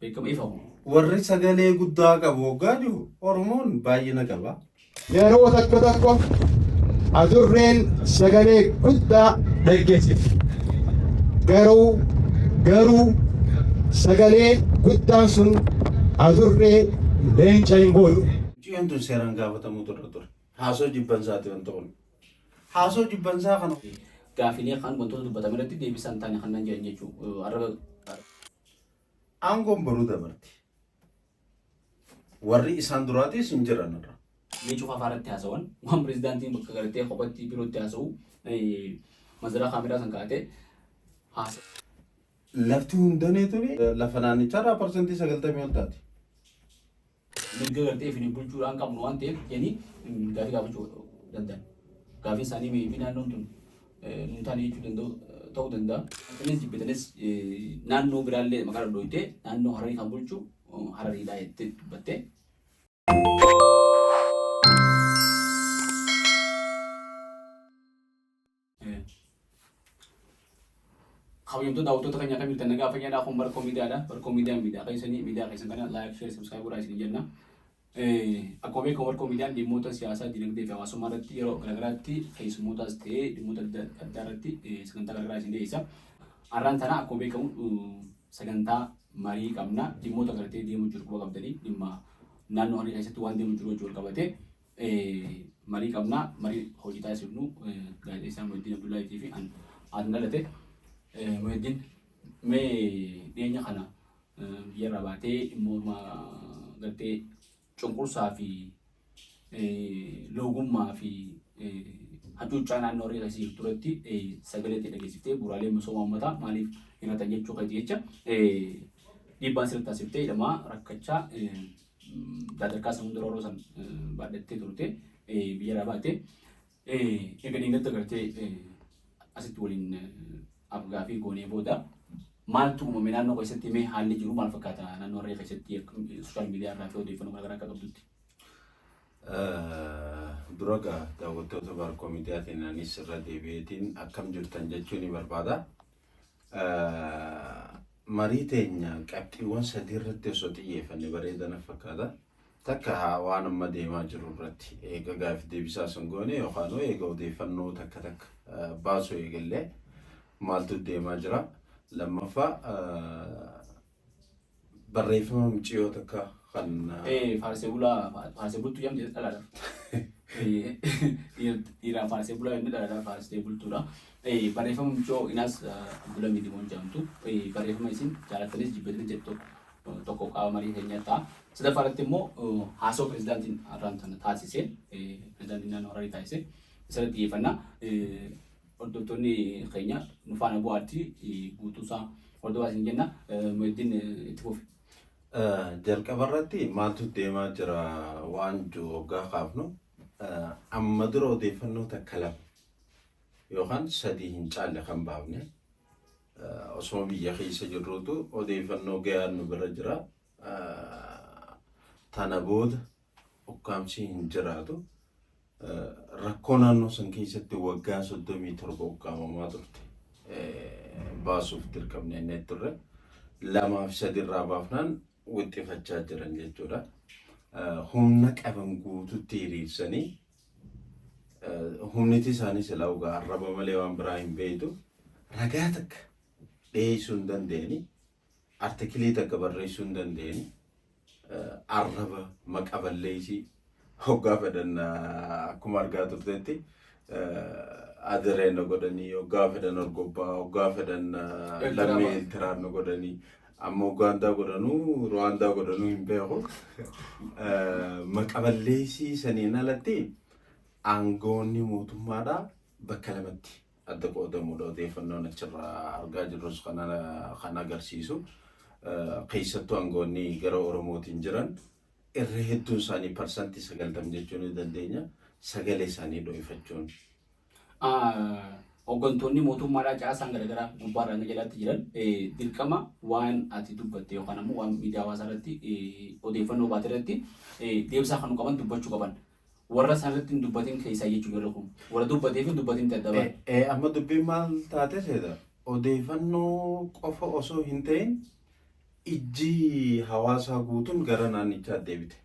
beekama ifamu. Warri sagalee guddaa qabu waggaa jiru Oromoon baay'ina qaba. Yeroo tokko adurreen sagalee guddaa dhaggeessiti. Garuu sagalee guddaan sun adurree leenca hin booyu. Ciyoon tun seeraan gaafatamuu ture. Haasoo jibbansaati wanta kun. Haasoo jibbansaa kana. Gaafilee kan wantoota dubbatame irratti deebisaan taane kan nan jedhan jechuudha. Arraba Aangoon baruu dabarti. Warri isaan duraatis hin jiran irra. Jechuuf afaaratti haasawan waan pirezidaantiin bakka gartee qophatti birootti haasa'u masaraa kaameraa san kaa'atee haasa. Lafti hundanee ture lafa naannicharraa parsantii 90 ol taati. Mirga gartee fi bulchuudhaan qabnu waan ta'eef jedhanii gaafii gaafachuu danda'an. Gaafii isaanii mee naannoon tun nu taane jechuu danda'u ta'uu danda'a. Akkasumas jibbitanis naannoo biraallee maqaa dhooytee naannoo Hararii kan bulchu Harariidhaa jettee dubbattee. Kabajamtoota daawwattoota keenya akka jirtan nagaa fayyaadhaa kun barkoo miidiyaadha. Barkoo miidiyaa keessanii miidiyaa keessan kana laayik, sheer, sabskiraayib godhaa isin jenna. Akkuma beekamu barkoo miidiyaan dhimmoota siyaasaa, dinagdee fi hawaasummaa irratti yeroo garaagaraatti keessummootaas ta'ee dhimmoota adda irratti sagantaa garaagaraa isin dhiyeessa. Har'aan tana akkuma beekamu sagantaa marii qabna. Dhimmoota gartee deemuu jiru quba qabdanii dhimma naannoo Hararii keessatti waan deemuu jiru wajjin wal qabatee marii qabna. Marii hojii taasifnu gaazexeessaa Muhyiddin Abdullaahiitii fi Aadun Dhalate. Muhyiddin mee dhiyeenya kana biyyarraa baatee dhimmooma gartee cunqursaa fi loogummaa fi hacuuccaa naannoo Hararii keessatti turetti sagalee itti dhageessiftee bu'uuraalee misooma uummataa maaliif hiratan jechuu keeti jecha dhiibbaan sirriitti taasiftee hidhamaa rakkachaa sadarkaa sammuu yeroo san baadhattee turte biyyarraa baatee eega dinagdee gartee asitti waliin afgaa fi goonee booda maaltu uumame naannoo keessatti mee haalli jiru maal fakkaata naannoo Hararii keessatti sooshaal miidiyaa irraa fi odeeffannoo garaagaraa akka qabdutti. Dura daawwattoota barkoo miidiyaatiin anis irra deebi'eetiin akkam jirtan jechuu ni barbaada. Marii teenya qabxiiwwan sadii irratti osoo xiyyeeffanne bareedana fakkaata. Takka waan amma deemaa jiru irratti eega gaaffii deebisaa sun goone yookaan eega odeeffannoo takka baasuu eegallee maaltu deemaa jira. Lammaffaa barreeffama muciyyoo takka kan Faarsee bultuu jedhamte dhalaadha. Dhiiraan faarsee bulaa inni dhalaadha faarsee bultuudha. Barreeffama muciyyoo inaas Abdullaa Miidimoon jedhamtu barreeffama isin jaalattanis jibbatanii jettu tokko qaama marii keenyaa ta'a. Sadaffaa irratti immoo haasoo pirezidaantiin har'aan tana taasisee pirezidaantiin naannoo Hararii taasisee isarratti xiyyeeffannaa. Hordoftoonni keenya nu faana bu'aatti guutuusaa hordofaa isin jenna. Muhyiddin itti fufi. Jalqaba irratti maaltu deemaa jira waan hoggaa kaafnu amma dura odeeffannoo takka lama yookaan sadii hin caalle kan baafne osoo biyya keessa jirruutu odeeffannoo ga'aan nu bira jira. Tana booda ukkaamsi hin jiraatu. Rakkoo naannoo san keessatti waggaa 37 ukkaamamaa turte. Baasuuf dirqamne inni turre. 2 fi 3 irraa baafnaan wixxifachaa jiran jechuudha. Humna qaban guututti hiriirsanii humniti isaanii silaa ugaa arraba malee waan biraa hin beektu ragaa takka dhiyeessuu hin dandeenye artikilii takka barreessuu hin dandeenye arraba maqaa balleessii hoggaa fedhan akkuma argaa turtetti adireen godhanii hoggaa fedhan orgobbaa hoggaa fedhan lammii Eertiraan godhanii amma Ugaandaa godhanuu Ruwaandaa godhanuu hin beeku. Maqaa balleessii saniin alatti aangoonni mootummaadhaa bakka lamatti adda qoodamuudha. Odeeffannoon achirraa argaa jirrus kan agarsiisu. Keessattuu aangoonni gara Oromootiin jiran irra hedduun isaanii parsantii 90 jechuun ni dandeenya. Sagalee isaanii dho'ifachuun. Hooggantoonni mootummaadhaa caasaan garaagaraa gubbaarraa hanga jalaatti jiran dirqama waan ati dubbatte yookaan ammoo waan miidiyaa hawaasaa irratti odeeffannoo baate irratti deebisaa kan qaban dubbachuu qaban. Warra sanarratti hin dubbatin keessaa jechuu yeroo kun warra dubbatee fi dubbatin dadhabaa. Amma dubbiin maal taate seeta odeeffannoo qofa osoo hin ta'in ijji hawaasaa guutuun gara naannichaa deebite.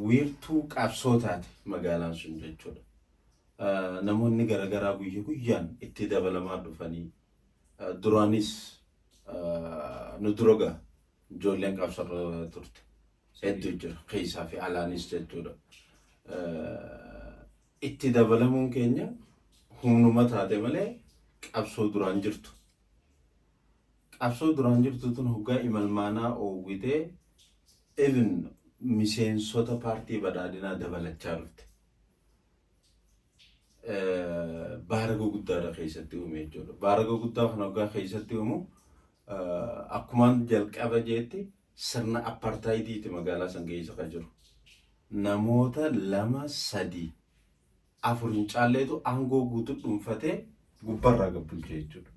Wiirtuu qabsootaati magaalaan sun jechuudha. Namoonni garaagaraa guyyaan itti dabalamaa dhufanii duraanis nu dura ijoolleen qabsarra turte hedduu jira keessaa fi alaanis jechuudha. Itti dabalamuun keenya humnuma taate malee qabsoo duraan jirtu. Qabsoo duraan jirtu tun hoggaa imalmaanaa oowwitee even miseensota paartii badhaadhinaa dabalachaa dhufte. Baaraga guddaadha keessatti uume jechuudha. Baaraga guddaa kana hoggaa keessatti uumu akkumaan jalqaba jeetti sirna apartheidiiti magaalaa san keessa kan jiru. Namoota 2-3 4 hin caalleetu aangoo guutuu dhuunfatee gubbarraa gabbulchee jechuudha.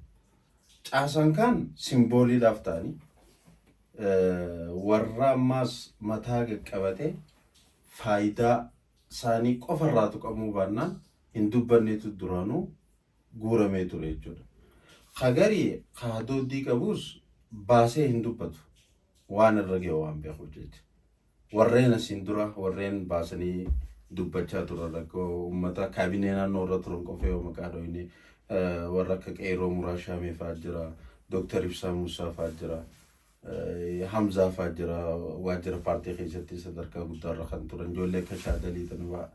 Caasaan kan simbooliidhaaf ta'anii warra ammaas mataa qaqqabatee faayidaa isaanii qofarraa tuqamuu baannaan hin dubbanneetu duraanuu guuramee ture jechuudha. Hagarii kaadooddii qabuus baasee hin dubbatu waan irra ga'e waan beeku jechuudha. Warreen asiin dura warreen baasanii dubbachaa turan rakkoo uummata kaabinee naannoo irra turan qofee yoo maqaa dhoofne warra akka Qeeroo Muraashaamee fa'aa jira, Dooktar Ibsaa Muusaa fa'aa jira, Hamzaa fa'aa jira, waajjira paartii keessatti sadarkaa guddaarra kan turan ijoollee akka Shaadalii tanaa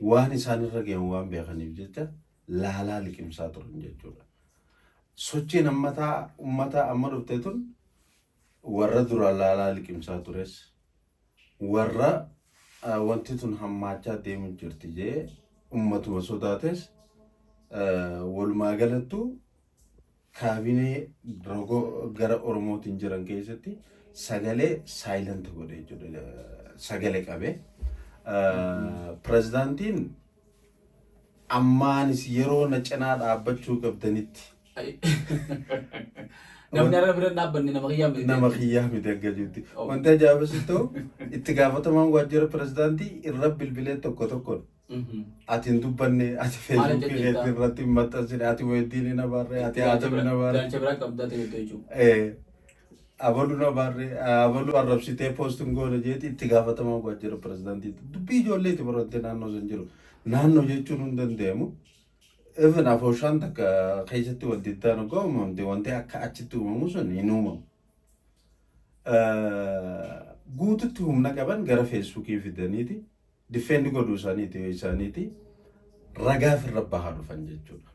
waan isaan irra ga'an waan beekaniif jecha laalaa liqimsaa turan jechuudha. Sochiin uummata amma dhufte tun warra dura laalaa liqimsaa tures warra wanti tun hammaachaa deemu jirti jee ummatuma sodaates walumaa galattu kaabinee gara Oromootiin jiran keessatti sagalee saayilent godhe jechuudha. Sagalee qabee pirezidaantiin ammaanis yeroo na cinaa dhaabbachuu qabdanitti namni arra bira dhaabbanne nama xiyyaa miti akka jirti. Wanti ajaa'ibsiisu ta'u itti gaafatamaan waajjira pirezidaantii irra bilbilee tokkoon ati hin dubbanne ati feesbuukii irratti hin maxxansine ati weeddiin na baarree ati haatami na baarree. Galcha biraa qabdaa ta'e jechuudha. Abaluu na baarree abaluu arrabsitee poostiin goona jeeti itti gaafatamaan waajjira pirezidaantii dubbii ijoolleeti barootee naannoo san jiru. Naannoo jechuun hin danda'amu. Even afooshaan takka keessatti wal diddaan hoggaa uumamte wanti akka achitti uumamu sun hin uumamu. Guututti humna qaban gara feesbuukii fidaniiti difeendi godhuu isaaniiti ragaa firra bahaa dhufan jechuudha.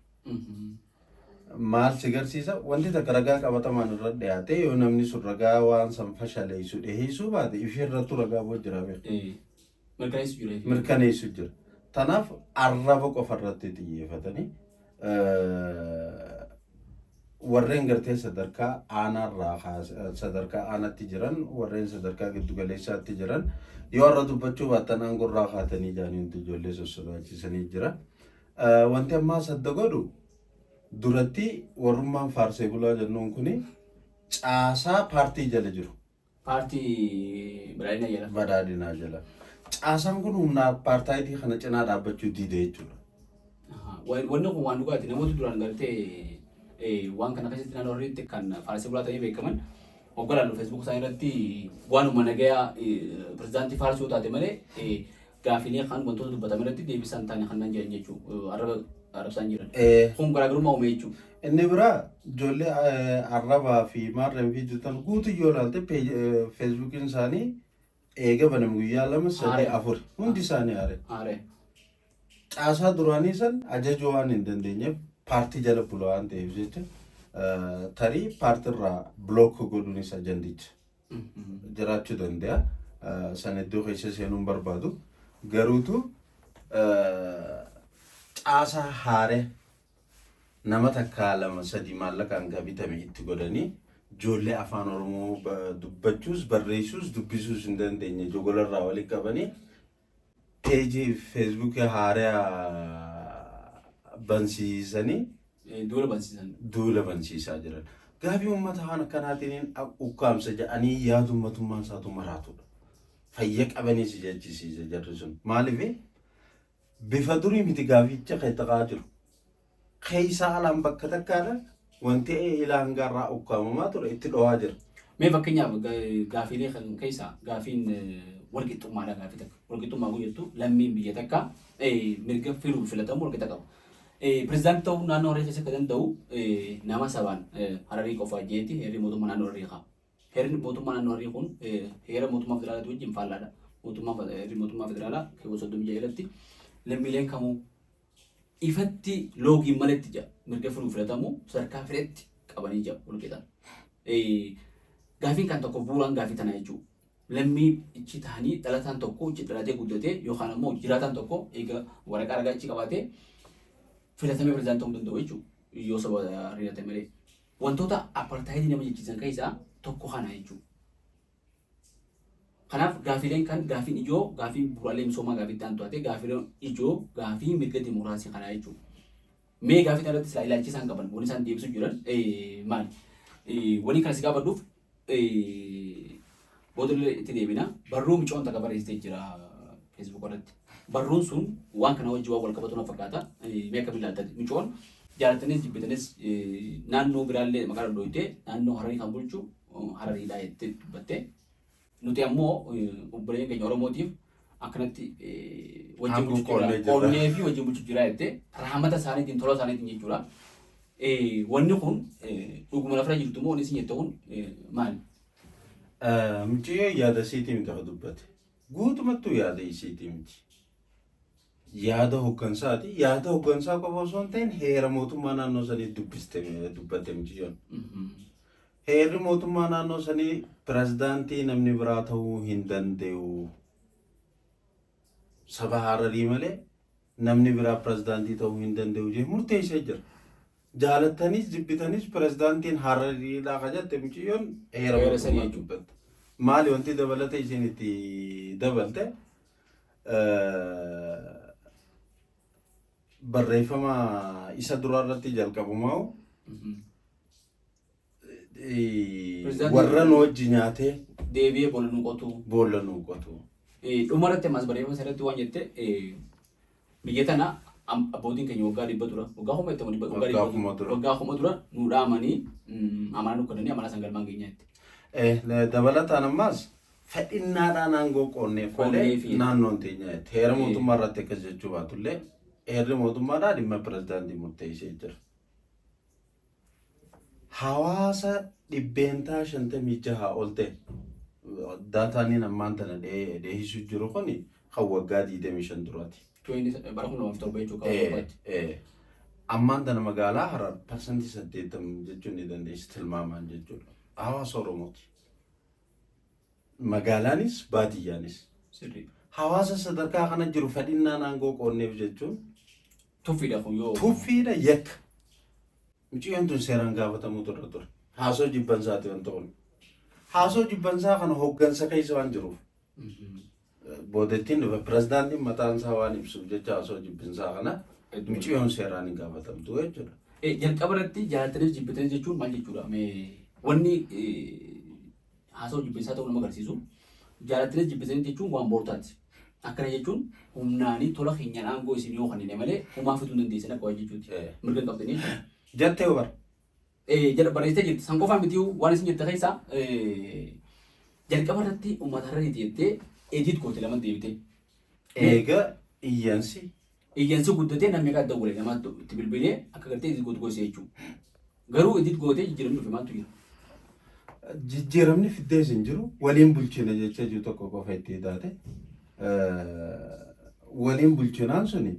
Maal si agarsiisa wanti takka ragaa qabatamaan irra dhiyaate yoo namni sun ragaa waan san fashaleessu dhiheessuu baate ifee irrattu ragaa boo jira mirkaneessu jira. Tanaaf arraba qofarratti xiyyeeffatanii warreen gartee sadarkaa aanaarraa sadarkaa aanaatti jiran warreen sadarkaa giddugaleessaatti jiran yoo arra dubbachuu baattan aangorraa kaatanii jaaniintu ijoollee sossodaachisanii jira. Wanti ammaa sadda godhu duratti warrummaan faarsee bulaa jennuun kuni caasaa paartii jala jiru. Paartii badhaadhinaa jala. Caasaan kun humna apartheid kana cinaa dhaabbachuu diide jechuudha. Wanni kun waan dhugaati namoota duraan gartee waan kana keessatti naannoo irratti kan faarsee bulaa ta'ee beekaman hogganaan Facebook isaanii irratti waanuma nagayaa pirezidaantii faarsii yoo taate malee gaafilee kan wantoota dubbataman irratti deebisaan taane kan nan jedhan jechuudha. Arabsaan jiran. Kun garaagarummaa uume jechuudha. Inni biraa ijoollee arrabaa fi maarreen fi jirtan guutuu yoo ilaalte Facebookiin isaanii eega banam guyyaa 2-3-4 hundi isaanii haare. Caasaa duraanii san ajajuu waan hin dandeenyeef paartii jala bula waan ta'eef jecha tarii paartiirraa bilook godhuunis ajandicha jiraachuu danda'a. San iddoo keessa seenuun barbaadu garuutu caasaa haare nama takka 2-3 maallaqaan bitame itti godhanii ijoollee afaan Oromoo dubbachuus barreessuus dubbisuus hin dandeenye jogolarraa walitti qabanii peejii feesbuukii haaraa bansiisanii duula bansiisaa jiran. Gaabii uummata waan akkanaatiin ukkaamsa jedhanii yaada uummatummaan isaatu maraatudha. Fayya qabaniis jechisiisa jarri sun. Maaliif bifa durii miti gaaficha keessa jiru. Keessaa alaan bakka takkaadha wanti ilaa hangaarraa ukkaamamaa ture itti dho'aa jira. Mee fakkeenyaaf gaafiilee kan keessaa gaafiin walqixxummaadha gaafii takka. Walqixxummaa kun jettu lammiin biyya takka mirga filuu filatamu walqixa qaba. Pirezidaantii ta'uu naannoo Hararee keessa akka danda'u nama sabaan Hararii qofaa jeeti heerri mootummaa naannoo Hararii qaba. Heerri mootummaa naannoo Hararii kun heera mootummaa federaalaa wajjin faallaadha. Heerri mootummaa federaalaa keewwata 36 irratti lammiileen kamuu ifatti loogiin maletti jira mirga filuu filatamu sadarkaa fedhetti qabanii jira walqixaan. Gaafiin kan tokko bu'uuraan gaafii tanaa jechuudha. Lammii ichi ta'anii dhalataan tokko ichi dhalatee guddatee yookaan immoo jiraataan tokko egaa waraqaa ragaa ichi qabaatee filatamee pirezidaantii ta'uu danda'u jechuudha. Yoo saba hiriyate malee. Wantoota apartaayidii nama jechisan keessaa tokko kana jechuudha. Kanaaf gaafiileen kan gaafiin ijoo gaafii bu'uuraalee misoomaa gaafii ta'an to'atee gaafiileen ijoo gaafii mirga dimokiraasii kanaa jechuudha. Mee gaafii irratti silaa ilaalchi isaan qaban wanti isaan deebisuu jiran maali? Waliin kan si gaafadhuuf boodollee itti deebina barruu micoon takka barreessitee jira Facebook irratti. Barruun sun waan kana wajjin waan wal qabatu na fakkaata. Mee akkamiin ilaaltati? Micoon jaalatanis jibbitanis naannoo biraallee maqaa dhooytee naannoo Hararii kan bulchu Harariidhaa jettee dubbattee. Nuti ammoo obboleeyyan keenya Oromootiif akkanatti wajjin bulchuu jira. Qonnee fi wajjin bulchuu jira jettee raamata isaaniitiin tola isaaniitiin jechuudha. Wanni kun dhuguma lafa jirtu moo isin jettu kun maali? Mucayyoo yaada isiitii miti akka dubbate. Guutumattuu yaada isiitii miti. Yaada hooggansaati. Yaada hooggansaa qofa osoo hin ta'in heera mootummaa naannoo sanii dubbatte mucayyoon. Heerri mootummaa naannoo sanii pirezidaantii namni biraa ta'uu hin danda'u. Saba Hararii malee namni biraa pirezidaantii ta'uu hin danda'u jee murteessee jira. Jaalattanis jibbitanis pirezidaantiin Harariidhaa ka jette mucayyoon heera mootummaa dubbatte. Maali wanti dabalata isin itti dabalte barreeffama isa duraa irratti jalqabumaa warra nu wajji nyaatee deebi'ee boolla nu qotu. Boolla nu qotu. Dhumarratti ammas barreeffama irratti waan jette biyya tana abbootiin keenya waggaa 100 dura waggaa 100 dura nu dhaamanii amanaa nu kennanii amanaa san galmaan keenya jetti. Dabalataan ammas fedhinnaadhaan aangoo qoonneef malee naannoon teenya jetti. Heera mootummaa irratti akkas jechuu baatullee heerri mootummaadhaa dhimma pirezidaantii murteessee jira. Hawaasa dhibbeentaa 56 ol ta'e daataaniin ammaan tana dheehisuu jiru kun kan waggaa 25 duraati. Ammaan tana magaalaa Harar parsantii 80 jechuun ni dandeessi tilmaamaan jechuudha. Hawaasa Oromooti. Magaalaanis baadiyyaanis. Hawaasa sadarkaa kana jiru fedhinnaan aangoo qoonneef jechuun tuffiidha yakka. Mucayyoon tun seeraan gaafatamuu ture. Haasoo jibbansaati waan ta'uun. Haasoo jibbansaa kana hooggansa keessa waan jiruuf. Boodettiin dhufe pirezidaantiin mataan isaa waan ibsuuf jecha haasoo jibbinsaa kana mucayyoon seeraan hin gaafatamtu jechuudha. Jalqaba irratti jaalatanis jibbitanis jechuun maal jechuudha? Wanni haasoo jibbinsaa ta'uu nama agarsiisu. Jaalatanis jibbitanis jechuun waan boortaati. Akkana jechuun humnaanii tola keenyaan aangoo isin yoo kanneen malee humaa fituu hin dandeessan akka waan jechuuti. Mirga qabdanii jechuudha. Jettee hubar. Jala barreessitee jirti. San qofaan miti waan isin jette keessaa jalqaba irratti uummata Harariiti jettee edit goote lama deebite. Eega iyyansi. Iyyansi guddatee namni akka dawwalee nama itti bilbilee akka gartee edit gootu goosee jechuudha. Garuu edit gootee jijjiiramni dhufe maaltu jira? Jijjiiramni fiddees hin jiru. Waliin bulchina jecha jiru tokko qofa itti hidhaate. Waliin bulchinaan suni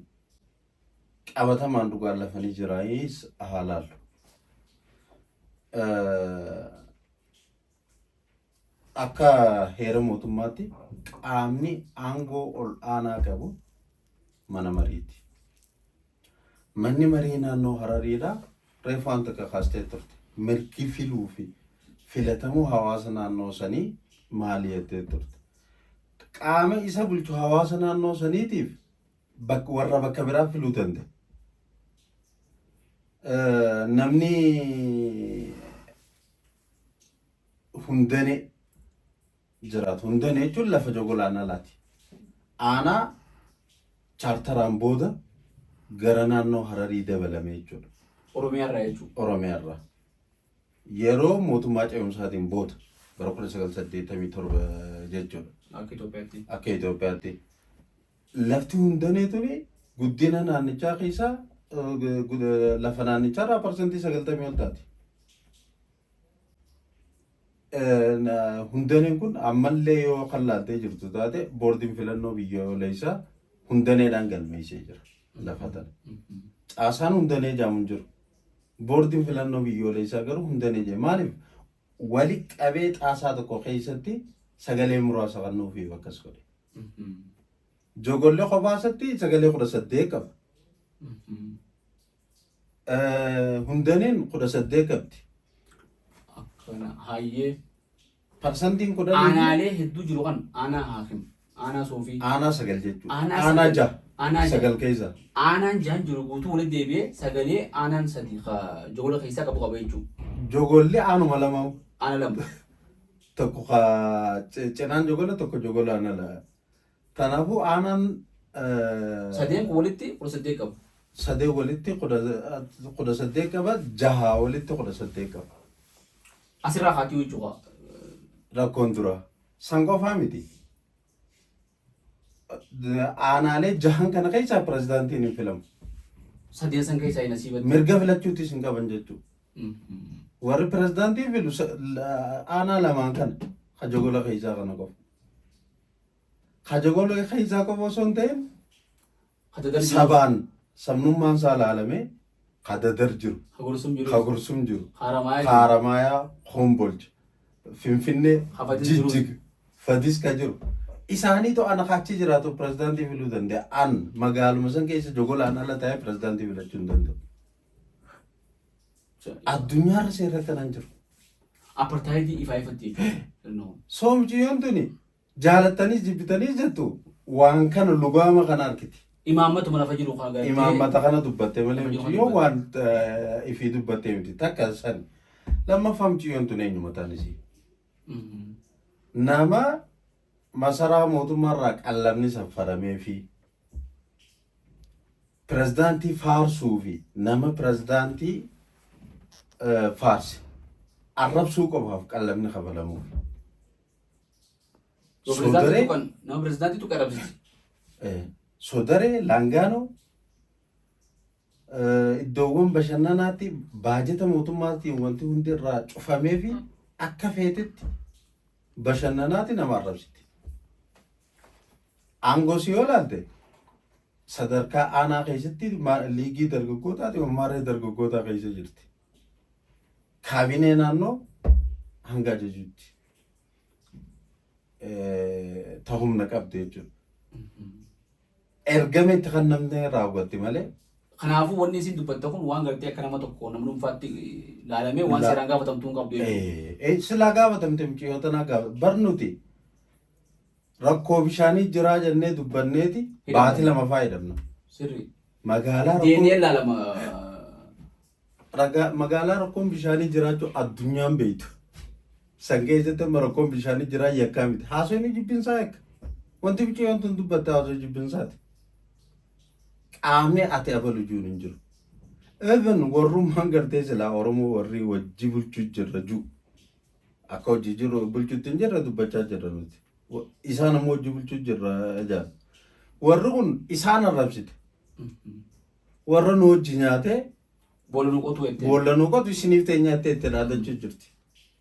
qabatamaan dhugaan lafanii jiraayis haalaallu. Akka heera mootummaatti qaamni aangoo ol aanaa qabu mana mariiti. Manni marii naannoo Harariidhaa reefu waan takka kaastee turte. Mirgi filuu fi filatamuu hawaasa naannoo sanii maali jettee turte. Qaama isa bulchu hawaasa naannoo saniitiif warra bakka biraa filuu danda'e. Namni hundane jiraatu. Hundane jechuun lafa jogolaan alaati. Aanaa chaartaraan booda gara naannoo Hararii dabalame jechuudha. Oromiyaa irraa jechuudha. Oromiyaa irraa. yeroo mootummaa ce'umsaatiin booda bara 1987 jechuudha. Akka Itoophiyaatti lafti hundanee ture guddina naannichaa keessaa lafa naannichaa irraa parsantii 90 ol taati. Hundaneen kun ammallee yoo kan laaltee jirtu taate boordiin filannoo biyyoolessaa hundaneedhaan galmeessee jira lafa tana. Caasaan hundanee jaamu jiru. Boordiin filannoo biyyoolessaa garuu hundanee jee maaliif wali qabee caasaa tokko keessatti sagalee muraasa kennuufi akkas godhe. Jogollee kophaasatti sagalee 18 qaba. Hundaneen 18 qabdi. Hayyee. Parsantiin 10. Aanaalee hedduu jiru kan aanaa haakim, aanaa soofii. Aanaa 9 jechuudha. Aanaa 6. Aanaa 9 keessa. Aanaan 6 jiru guutuu walitti deebi'ee sagalee aanaan 3 jogola keessaa qabu qaba jechuudha. Jogollee aanuma lama. Aana lama. Tokko cinaan jogola tokko jogola aana lama. Kanaafuu aanaan sadeen walitti 18 qabu. Sadeen walitti 18 qaba, 6 walitti 18 qaba. Asirraa kaatii jechuudha. Rakkoon dura. San qofaa miti. Aanaalee 6 kana keessaa pirezidaantiin hin filamu. Sadeen san keessaa hin asiibatti. Mirga filachuutis hin qaban jechuudha. Warri pirezidaantii filu aanaa lamaan kana kajogola keessaa kana qofa. Kajogola keessaa qofa osoo hin ta'in sabaan sabnummaan isaa ilaalamee kadadar jiru. Hagursum jiru. Haramaayaa Hombolcha. Finfinnee Jijjig Fadiska jiru. Isaanii to ana kachi jiraatu pirezidaantii filuu danda'a. An magaaluma san keessa jogolaan ala ta'ee pirezidaantii filachuu hin danda'u. Addunyaarra seera kanaan jiru. Apartaayidii ifaa ifatti. Soomjiyyoon tuni jaalattaniis jibbitaniis jettu waan kana lugaama kana argiti. Imaammata lafa jiru kan agartee. Imaammata kana dubbattee malee yoo waan ifii dubbattee miti takka san lammaffaa mucayyoon tun eenyuma taanisii. Nama masaraa mootummaarraa qallamni saffaramee fi pirezidaantii faarsuu fi nama pirezidaantii faarsi arrabsuu qofaaf qallamni kabalamuuf. Nama pirezidaantiitu qarabsiti. Sodaree Laangaanoo iddoowwan bashannanaatti baajeta mootummaatiin wanti hundi irraa cufamee fi akka feetetti bashannanaatti nama arrabsiti. Aangoo si yoo laalte sadarkaa aanaa keessatti liigii dargaggootaati maree dargaggootaa keessa jirti. Kaabinee naannoo hanga ajajuutti ta'umna qabdi jechuudha. Ergame itti kan namni raawwatti malee. Kanaafuu wanni isin dubbatte kun waan gartee akka nama tokko nama dhuunfaatti ilaalamee waan seeraan gaafatamtuu hin qabdu jechuudha. Silaa gaafatamte mucayyoota naa gaafata. Barnuti rakkoo bishaanii jiraa jennee dubbanneeti baatii lama fayyadamna. Sirrii. Magaalaa deemee ilaalama. Magaalaa rakkoon bishaanii jiraachuu addunyaan beektu. San keessatti rakkoon bishaanii jiraa yakkaa miti. Haasawni jibbinsaa yakka. Wanti mucayyoon tun dubbatte haasawni jibbinsaati. Qaamni ati abalu jiru hin jiru. Even warrummaan gartee silaa Oromoo warri wajji bulchuu jirra jiru. Akka hojii jiru bulchuutti hin jirra dubbachaa jirra nuti. Isaan ammoo hojii bulchuu jirra ajaan. Warri kun isaan arrabsite. Warra nu hojii nyaatee boolla nu qotu isiniif ta'e nyaattee itti dhaadachuu jirti.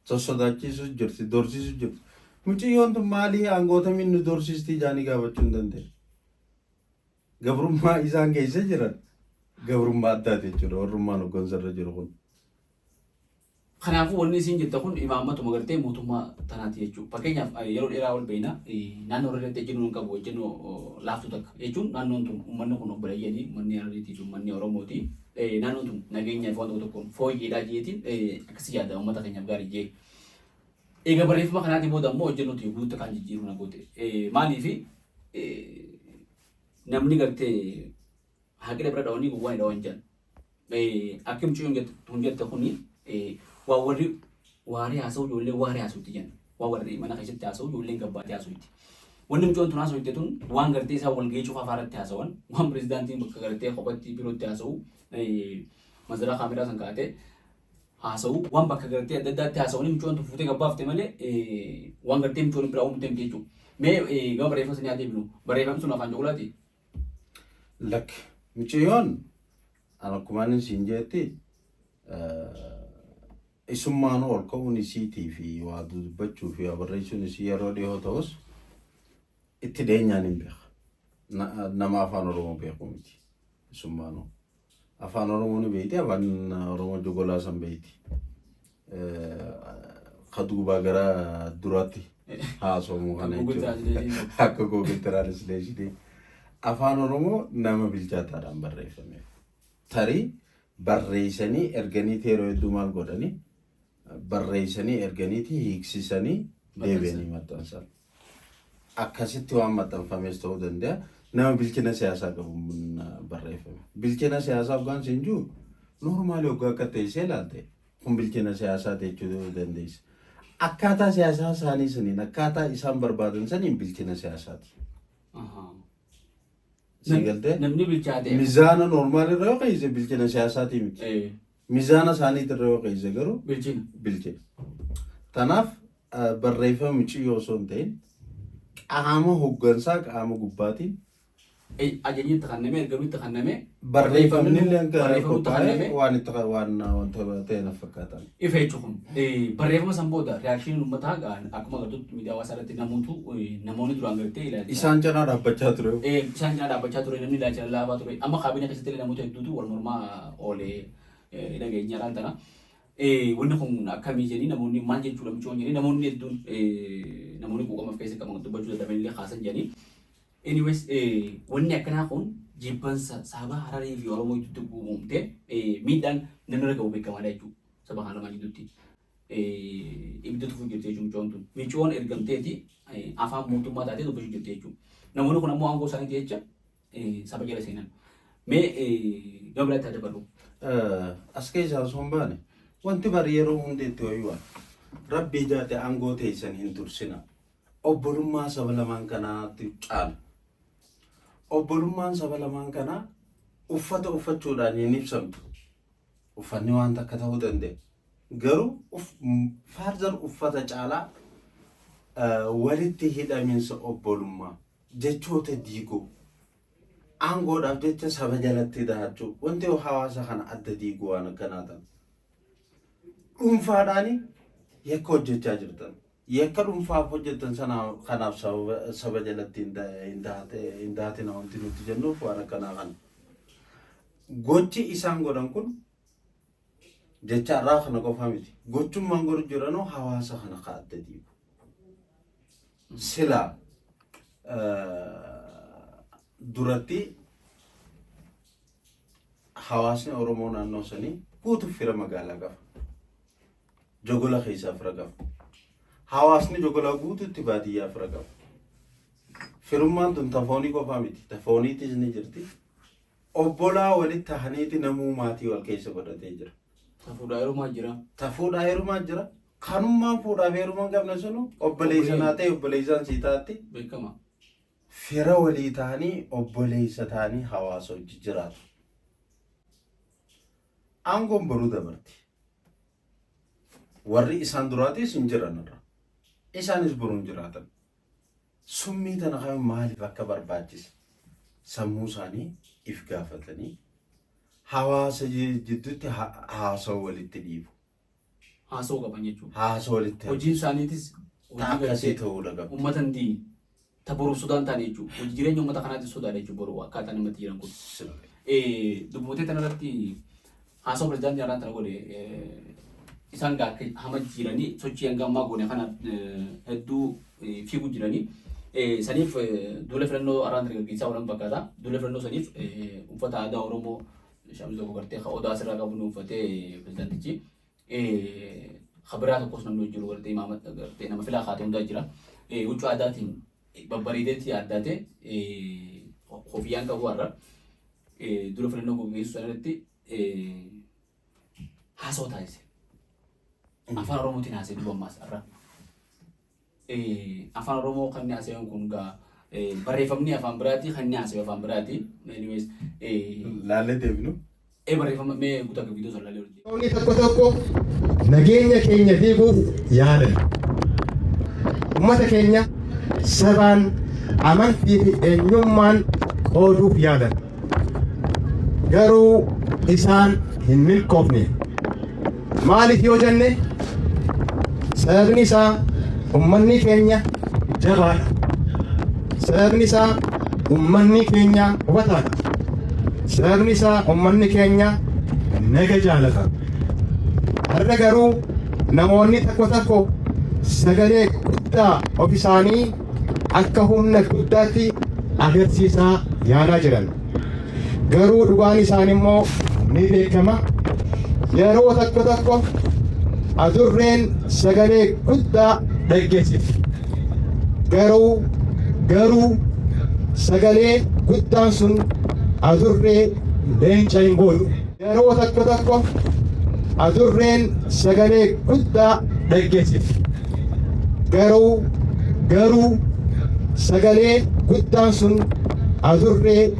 Sossodaachisuu jirti, dorsiisuu jirti. Mucayyoon tun maalii aangoota minni dorsiistii jaanii gaafachuu hin dandeenye. Gabrummaa isaan keessa jiran gabrummaa addaati jechuudha warrummaan hoggansarra jiru kun. Kanaafuu wanni isin jette kun imaammatuma gartee mootummaa tanaati jechuudha. Fakkeenyaaf yeroo dheeraa ol beekna naannoo irratti ejjennoo hin qabu ejjennoo laaftu takka jechuun naannoon tun uummanni kun obboleeyyanii uummanni Harariitii fi uummanni Oromooti. Naannoon tun nageenyaaf waan tokko fooyyeedhaa jeetiin akkasii yaada uummata keenyaaf gaarii jee. Egaa barreeffama kanaatiin booda immoo ejjennootti guutuu kan jijjiiruu na goote. Maaliifi namni gartee haqila bira dhawanii gowwaa hin dhawan jedhan. Akka mucayyoon kun jette kuni waa warri waaree haasa'u ijoollee waaree haasa'utti jedhan. Waa warri mana keessatti haasa'u ijoolleen gabbaatee haasa'utti. Wanni mucayyoon tun haasa'utti tun waan gartee isaa walgahii cufa afaaratti haasa'an waan pirezidaantiin bakka gartee kophaatti birootti haasa'u masaraa kaameraa san kaa'atee haasa'u waan bakka gartee adda addaatti haasa'uun michoon tufuutee gabbaafte malee waan gartee michoon biraa uumte miti jechuudha. Mee gama barreeffama sanii adeemnu barreeffamni sun afaan Jogolaati. Lakki michiyyoon akkuma inni siin jeetti isummaan ol ka'uun isiitii fi waa dubbachuu fi barreessuun isii yeroo dhiyoo ta'us itti dhiyeenyaan hin beeku. Nama afaan Oromoo beeku miti isummaan afaan Oromoo ni beekti afaan Oromoo Jogolaa san beekti. Kaduubaa gara duraatti haasa'umu kana jechuudha. Akka Google Translation afaan Oromoo nama bilchaataadhaan barreeffame. Tarii barreessanii erganiiti yeroo hedduu maal godhanii barreessanii erganiiti hiiksisanii deebi'anii maxxansan. Akkasitti waan maxxanfames ta'uu danda'a. Nama bilchina siyaasaa qabuun barreeffame. Bilchina siyaasaa hoggaan siin jiru normaali hoggaa akka ta'e ilaalte kun bilchina siyaasaa jechuu dandeessa. Akkaataa siyaasaa isaanii saniin akkaataa isaan barbaadan saniin bilchina siyaasaati. Sigalte namni bilchaate mizaana normaali irra yoo qeesse bilchina siyaasaati miti. Mizaana isaanii irra yoo qeesse garuu bilchina. Tanaaf barreeffama michiyyoo osoo hin ta'in qaama hoggansaa qaama gubbaatiin ajajni itti kanname ergamni itti kanname barreeffamni illee qophaa'ee waan itti wanta ta'e na fakkaatan. Ifa jechuun barreeffama san booda reaakshiin uummataa akkuma agartutti miidiyaa hawaasaa irratti namoonni duraan gartee ilaalcha. Isaan cinaa dhaabbachaa ture. Isaan cinaa dhaabbachaa ture namni ilaalcha lallaafaa ture. Amma kaabinee keessatti namoota hedduutu wal mormaa oolee dhageenya laantana. Wanni kun akkamii jedhanii namoonni maal jechuudha michoon jedhanii namoonni hedduun namoonni quuqama keessa qaban dubbachuu dadhaban illee kaasan jedhanii. Anyways, wanni akkanaa kun jibbansa saba Hararii fi Oromoo gidduutti uumamte miidhaan namni irra gahu beekamaadha jechuudha. Saba kana lamaan gidduutti ibidda tufuu jirti jechuudha michoon tun. Michoon ergamteeti afaan mootummaa taatee dubbachuu jirti jechuudha. Namoonni kun ammoo aangoo isaaniiti jecha saba jala seenan. Mee gama biratti adda barru. As keessaa osoo hin baane wanti bari yeroo hundeetti wayiwaa rabbii jaate aangoo teessan hin tursina. Obbolummaa saba lamaan kanaatti caala. Obbolummaan saba lamaan kanaa uffata uffachuudhaan hin ibsamtu. Uffanni waan takka ta'uu danda'a. Garuu faarzan uffata caalaa walitti hidhaminsa obbolummaa jechoota diigoo aangoodhaaf jecha saba jalatti dahachuu wanti hawaasa kana adda diiguu waan akkanaa ta'an. Dhuunfaadhaani yakka hojjechaa jirtan. Yakka dhuunfaaf hojjetan sana kanaaf saba jalatti hin daatina wanti nuti jennuuf waan akkanaa kana. Gochi isaan godhan kun jecha irraa kana qofa miti. Gochummaan godhu jiranoo hawaasa kana ka adda diigu. Silaa duratti hawaasni Oromoo naannoo sanii guutuuf fira magaalaa qaba. Jogola keessaa fira qaba. Hawaasni Jogolaa guutuutti baadiyyaa fira qaba. Firummaan tun tafoonii qofaa miti. Tafooniitis ni jirti. Obbolaa walitti tahaniiti namuu maatii wal keessa godhatee jira. Tafuudhaa heerumaa jira. Tafuudhaa heerumaa jira. Kanummaan fuudhaaf heerumaan qabne sunu obboleessanaa ta'e obboleessaan sii taatti. Beekama. Fira walii ta'anii obboleessa ta'anii hawaasa hojii jiraatu. Aangoon baruu dabarti. Warri isaan duraatis hin jiranirra. Isaanis boruun jiraatan. Summii tana kan maaliif akka barbaachise sammuu isaanii if gaafatanii hawaasa jidduutti haasawaa walitti dhiibu. Haasawaa qaban jechuudha. Haasawaa walitti. Hojiin isaaniitis akkasii ta'uu dhaqa. Uummata hin diine. Taboruuf sodaan taane jechuudha. Hojii jireenya uummata kanaatti sodaadha jechuudha boruu akkaataa namatti jiran kun. Dubbootee kanarratti haasawaa pirezidaantii irraa tana godhe isaan hama jiranii sochii hanga ammaa goone kana hedduu fiiguu jiranii. Saniif duula filannoo araan dargaggeessaa waan fakkaata. Duula filannoo saniif uffata aadaa Oromoo shaamii tokko gartee odaa asirraa qabu nu uffatee pirezidaantichi. Khabiraa tokkos namni jiru gartee imaama gartee nama filaa kaatee hundaa jira. Huccuu aadaatiin babbareedeetti addaate kofiyyaan qabu har'a duula filannoo gaggeessu sanarratti haasawaa taasise. Afaan Oromootiin haasee dubammaas har'a. Afaan Oromoo kan inni haasee kun gaa barreeffamni afaan biraati kan inni haasee afaan biraati. Laallee deebinu. barreeffama mee guutaa viidiyoo sana ilaalee hojii. Namoonni tokko tokko nageenya keenya diiguuf yaalan. Uummata keenya sabaan, amantii fi eenyummaan qooduuf yaalan. Garuu isaan hin milkoofne. Maaliif yoo jenne sababni isaa uummanni keenya jabaadha. Sababni isaa uummanni keenya hubataadha. Sababni isaa uummanni keenya naga jaalata. Har'a garuu namoonni tokko tokko sagalee guddaa of isaanii akka humna guddaatti agarsiisaa yaalaa jiran. Garuu dhugaan isaanii immoo ni beekama. Yeroo tokko tokko adurreen sagalee guddaa dhaggeessiti. Garuu sagalee guddaan sun adurree leenca hin booyu. Yeroo tokko tokko adurreen sagalee guddaa dhaggeessiti. Garuu sagalee guddaan sun adurree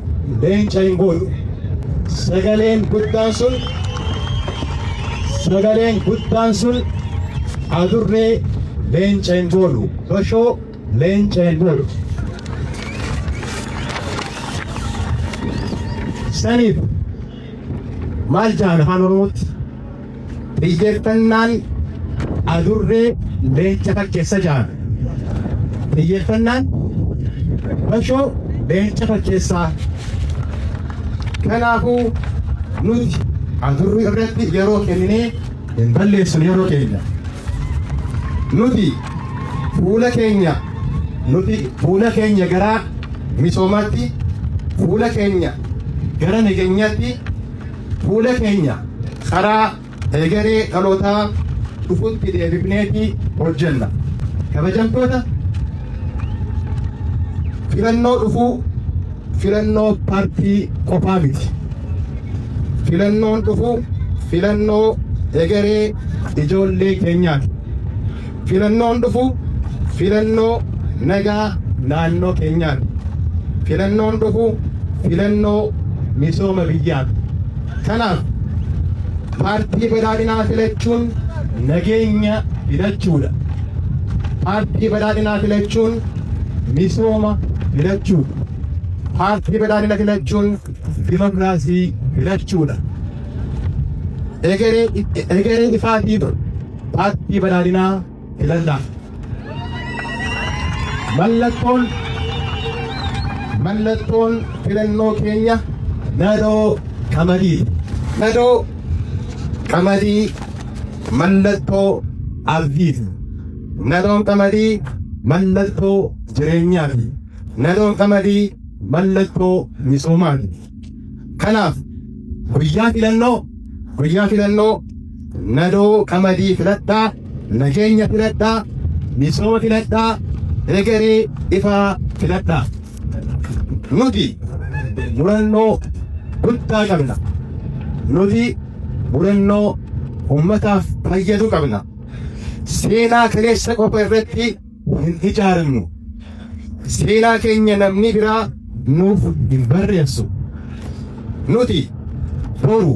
leenca hin booyu. Sagaleen guddaan sun adurree leenca hin booyu. Bashoo leenca hin booyu. Saniif maal jaan afaan Oromootti xiyyeeffannaan adurree leenca fakkeessa jaan. Xiyyeeffannaan bashoo leenca fakkeessaa. Kanaafuu nuti adurree irratti yeroo kenninee hin balleessinu yeroo keenya. Nuti fuula keenya gara misoomaatti, fuula keenya gara nageenyaatti, fuula keenya karaa egeree dhalootaa dhufutti deebifneeti hojjenna. Kabajamtoota, filannoo dhufuu filannoo paartii qofaa miti. Filannoon dhufuu filannoo egeree ijoollee keenyaati. Filannoon dhufuu filannoo nagaa naannoo keenyaati. Filannoon dhufuu filannoo misooma biyyaati. Kanaaf paartii badhaadhinaa filachuun nageenya filachuudha. Paartii badhaadhinaa filachuun misooma filachuudha. Paartii badhaadhina filachuun dimokiraasii filachuudha. Egeree ifaatiif paartii badhaadhinaa filadhaa. Mallattoon filannoo keenya nadoo qamadii. Nadoo qamadii mallattoo abdiiti. Nadoon qamadii mallattoo jireenyaati. Nadoon qamadii mallattoo misoomaati. Kanaaf guyyaa filannoo nadoo qamadii filadhaa, nageenya filadhaa, misooma filadhaa, egeree ifaa filadhaa. Nuti murannoo guddaa qabna. Nuti murannoo uummataaf fayyadu qabna. Seenaa kaleessa qofa irratti hin ijaaramnu. Seenaa keenya namni biraa nuuf hin barreessu. Nuti boru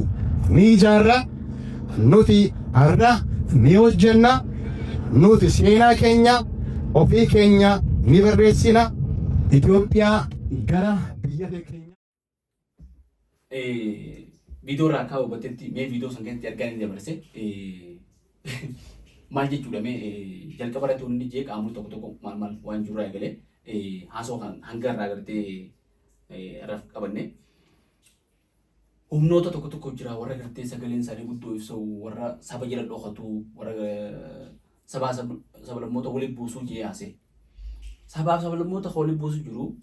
ni ijaarra, nuti har'a ni hojjenna, nuti seenaa keenya ofii keenya ni barreessina. Itoophiyaa gara biyya keenya. Viidiyoo irraa akka hubattetti mee viidiyoo san keessatti argaa ni dabarse. Maal jechuudha mee jalqaba irratti hundi jee qaamni tokko tokko maal waan jiru irraa eegalee haasoo kan hanga irraa gartee raf qabanne. Humnoota tokko tokko jira warra gartee sagaleen isaanii guddoo ibsu, warra saba jala dhokatu, warra sablammoota waliin buusuu jee haase. Sabaaf sablammoota waliin buusuu jiru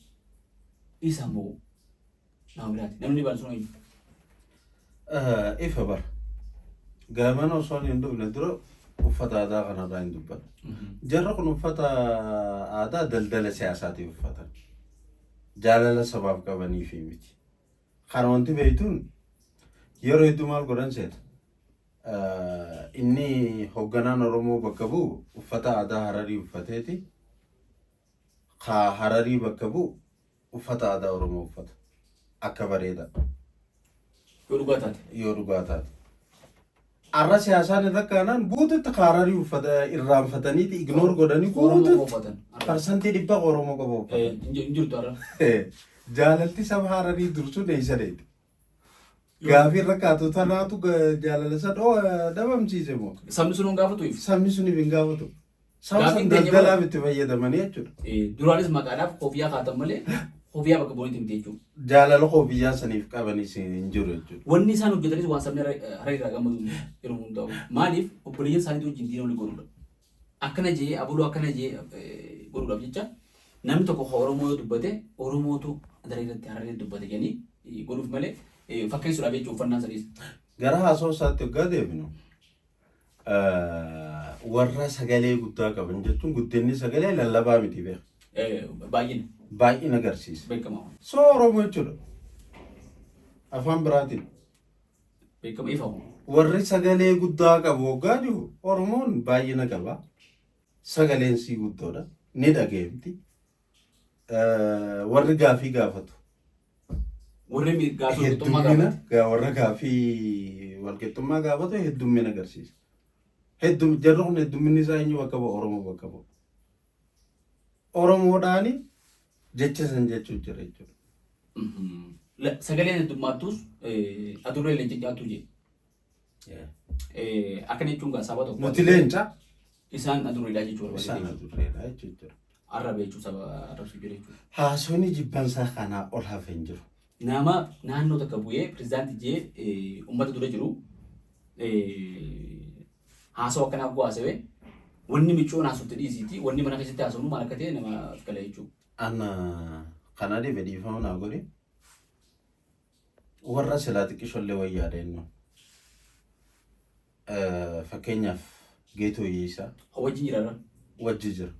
isa moo nama biraati. Namni baal sun eenyu? Ifa bara. Gaamana osoo hin dubne dura uffata aadaa kanarraa hin dubbatu. Jarri kun uffata aadaa daldala siyaasaatiif uffatan. Jaalala sabaaf qabanii fi miti. Kana wanti beektuun yeroo hedduu maal godhan seeta. Inni hoogganaan Oromoo bakka bu'u uffata aadaa Hararii uffateeti. Hararii bakka bu'u uffata aadaa Oromoo uffata. Akka bareeda. yoo dhugaa taate. Arra siyaasaan irra kaanaan guututti kaararii uffata irraanfataniiti ignoor godhanii guututti parsantii 100 Oromoo qofa uffatan. Jaalalti saba Hararii dursuun eeysadeeti. Gaafii irra kaatu tanaatu jaalala isa dhabamsiise moo. Sabni sun hin gaafatu if. Sabni sun hin gaafatu. Saba san daldalaaf itti fayyadamanii jechuudha. Duraanis maqaadhaaf koofiyyaa kaatan malee koofiyyaa bakka boonitti miti jechuudha. Jaalala koofiyyaa saniif qabanis hin jiru jechuudha. Wanni isaan hojjetanis waan sabni Hararii irraa gammadu yeroo hundaa'u. Maaliif obboleeyyan isaanii wajjin diina olii godhuudha. Akkana jee abuloo akkana jee godhuudhaaf jecha namni tokko Oromoo yoo dubbate Oromootu Hararii irratti Hararii dubbate jedhanii godhuuf malee fakkeessuudhaaf jechuudha uffannaan sadiis. Gara haasoo isaatti waggaa deebinu warra sagalee guddaa qaban jechuun guddinni sagalee lallabaa miti beeku. Baay'ina. Baay'ina agarsiisa. Beekamaa. Soo Oromoo jechuudha. Afaan biraatiin. Beekama ifamu. Warri sagalee guddaa qabu waggaa jiru Oromoon baay'ina qaba. Sagaleen sii guddoodha. Ni dhageemti. Warri gaafii gaafatu. Warri gaafii walqixxummaa gaafatu. Warra gaafii walqixxummaa gaafatu heddummina agarsiisa. Jarri kun heddumminni isaa eenyu bakka bu'a Oromoo bakka bu'a. Oromoodhaani jecha san jechuu jira jechuudha. Sagaleen heddummaattus adurree leenca nyaattuu jee. Akkana jechuun gaa saba tokko. Nuti leenca. Isaan adurreedhaa jechuudha. Isaan adurreedhaa jechuudha. Arraba jechuu saba arrabsuu jira jechuudha. Haasawni jibbansaa kanaa ol hafee hin jiru. Nama naannoo takka bu'ee pirezidaantii jee uummata dura jiru haasawaa akkanaaf bu'aasawee wanni michoon haasofte dhiisiiti wanni mana keessatti haasawnu maal akka ta'e nama gala jechuudha. Ana kana deebe dhiifama naa godhe warra silaa xiqqishollee wayyaa deennu fakkeenyaaf geetoo hiyyeessaa. Wajji jira. Wajji jira.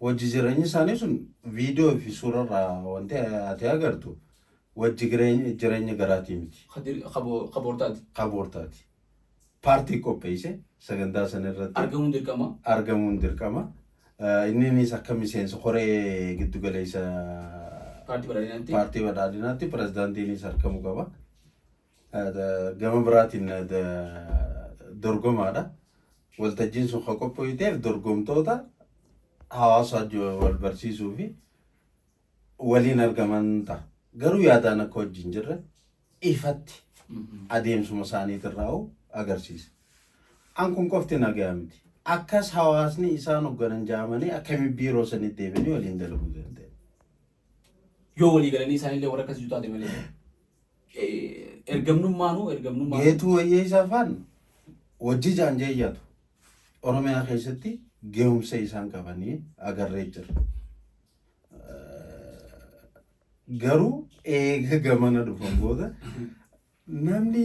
Wajji jireenyi isaanii sun viidiyoo fi suurarraa wanti ati agartu wajji jireenya garaatii miti. Qaboortaati. Qaboortaati. Paartii qopheesse sagantaa sana irratti. Argamuun dirqama. Argamuun dirqama. Innis akka miseensa koree giddu galeessa paartii badhaadhinaatti pirezidaantiinis argamu qaba. Gama biraatiin dorgomaadha. Waltajjiin sun kan qopheessiteef dorgomtoota hawaasa wal barsiisuu fi waliin argaman ta'a. Garuu yaadaan akka wajjin jirre ifatti adeemsuma isaaniitirraa agarsiisa. An kun qofti nagaa miti. Akkas hawaasni isaan hoogganan jaamanii akkamiin biiroo sanitti deebiin waliin dalaguu danda'e. Yoo walii galanii isaanillee warra akkasii taate malee ergamnummaanuu. Geetuu wayyeessaa afaan wajji jaanjee iyyatu. Oromiyaa keessatti gahumsa isaan qabanii agarree jira. Garuu eega gamana dhufan booda namni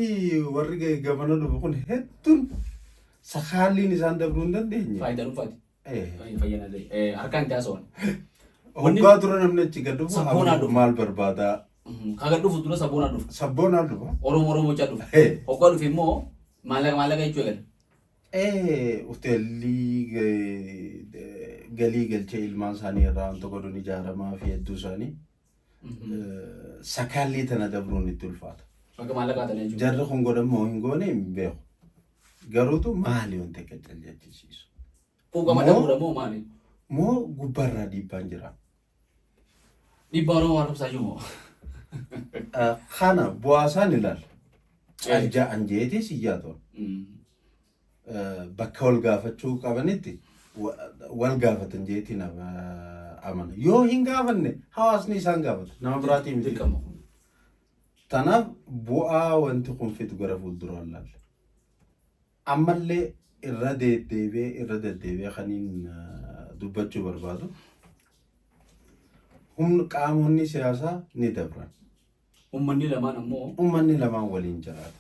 warri gamana dhufu kun hedduun sakaalliin isaan dabruu hin dandeenye. Faayidaa dhuunfaati. Fayyadamee harkaan itti haasa'an. Waggaa dura namni achi gad dhufu maal barbaadaa? Kaga dhufu dura sabboonaa dhufa. Sabboonaa dhufa. Oromoo caa dhufa. Hoggaa dhufe immoo maallaqa jechuu eegale. Hoteelli galii galchee ilmaan isaanii irraa wanta godhuun ijaaramaa fi hedduu isaanii sakaallii tana dabruun itti ulfaata. Akka maallaqaa ta'e jechuudha. Jarri kun godhamoo hin goone hin beeku. Garuutu maali wanti akka jajjachiisu? Quuqama dabuudha moo maali? Moo gubbaarraa dhiibbaan jira? Dhiibbaa Oromoo waan qabsaa jiru moo? Kana bu'aasaan ilaala. Alja'an jeetis iyyaa ta'u. Bakka wal gaafachuu qabanitti wal gaafatan jeetiin amana. Yoo hin gaafanne hawaasni isaan gaafata. Nama biraatii miti. Tanaaf bu'aa wanti kun fidu gara fuulduraan laalla. Ammallee irra deddeebi'ee kaniin dubbachuu barbaadu. Qaamonni siyaasaa ni dabran. Uummanni lamaan ammoo. Uummanni lamaan waliin jiraata.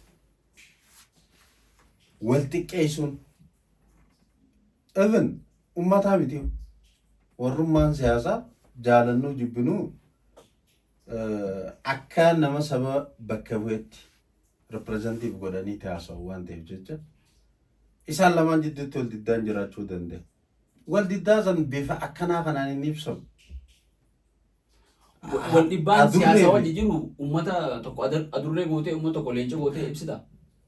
Wal xiqqeessuun. Even uummataa miti. Warrummaan siyaasaa jaalannuu jibbinuu akka nama saba bakka bu'etti reprezentiif godhanii taasisu waan ta'eef jecha isaan lamaan jidduutti wal diddaan jiraachuu danda'a. Wal diddaa san bifa akkanaa kanaan hin ibsamu. wal dhibbaan siyaasaa wajji jiru uummata tokko adurree gootee uummata tokko leenca gootee ibsita.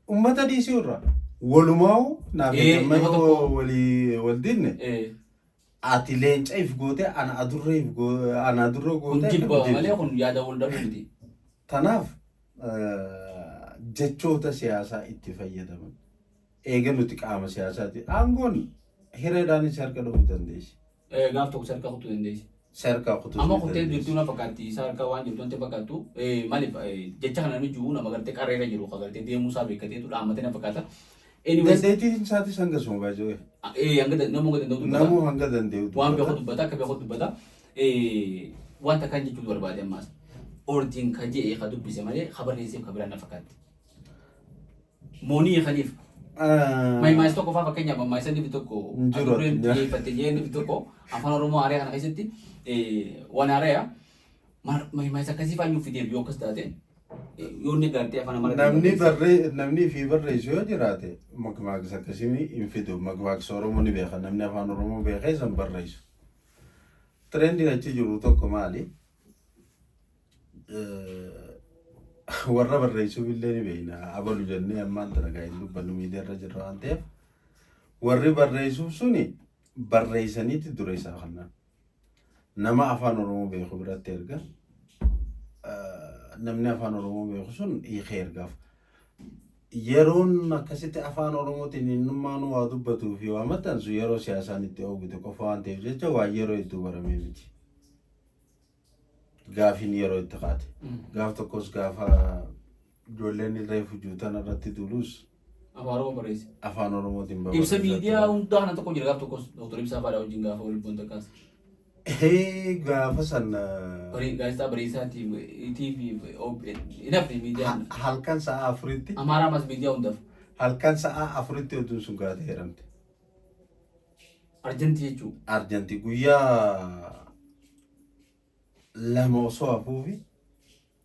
Uummata dhiisii irra walumaa'u naaf jedhamee wal dinne ati leenca if goote ana adurree goote. Kun jibba malee kun yaada wal dhabuu miti. Tanaaf jechoota siyaasaa itti fayyadaman eega nuti qaama siyaasaati aangoon hireedhaanis harka dhufuu dandeessi. Gaaf tokko sarka kutuu dandeessi. Sarka kutuu. Amma kuttee jirtuu na fakkaatti sarka waan jirtu wanti fakkaattu maaliif jecha kana nu jiru nama gartee qarreera jiru qagartee deemuu isaa beekateetu dhaammatee na fakkaata. Dandeettiin isaatis hangasuma baay'ee. Namuu hanga danda'u. Waan beeku dubbata akka beeku dubbata. Wanta kan jechuun barbaade ammaas. Ordiin kan jedhee kan dubbise malee habarreessee kan biraan na fakkaatti. Moonii kaniif. Maayimaanis tokko fa'aa fakkeenyaaf maayimaanis inni tokko adurreen xiyyeeffattee jee inni tokko afaan Oromoo haaraa kana keessatti waan haaraya maayimaanis akkasii fa'aa nuuf fideef yoo akkas taate yoo inni gartee afaan Amaaraa. Namni fi barreessu yoo jiraate makmaaksa akkasii hin fidu makmaaksa Oromoo ni beeka namni afaan Oromoo beekee san barreessu. Trendiin achi jiru tokko maali? Warra barreessuuf illee ni beekna abalu jennee ammaan tana gaa'in dubbannu miidiyaa irra jirra waan ta'eef warri barreessuuf suni barreessaniiti dura isaa kannan nama afaan Oromoo beeku biratti erga namni afaan Oromoo beeku sun hiikee ergaaf yeroon akkasitti afaan Oromootiin innummaan waa dubbatuu fi waa maxxansu yeroo siyaasaan itti oogute qofa waan ta'eef jecha waa yeroo itti baramee miti. Gaafiin yeroo itti qaate. Gaaf tokkos gaafa ijoolleen reefu juutan irratti tulus. Afaan Oromoo barreesse. Afaan Oromootiin barreesse. Ibsa miidiyaa hundaa kana tokko jira gaaf tokkos Dr. Ibsaa Faadaa wajjin gaafa wal bu'uun takkaas. Gaafa san. Gaazexaa Bariisaati TV hinaafne miidiyaan. Halkan sa'a afuritti. Amaaraa mas miidiyaa hundaaf. Halkan sa'a afuritti oduun sun gaatee jedhamte. Arjantii jechuudha. Arjantii guyyaa lama osoo hafuufi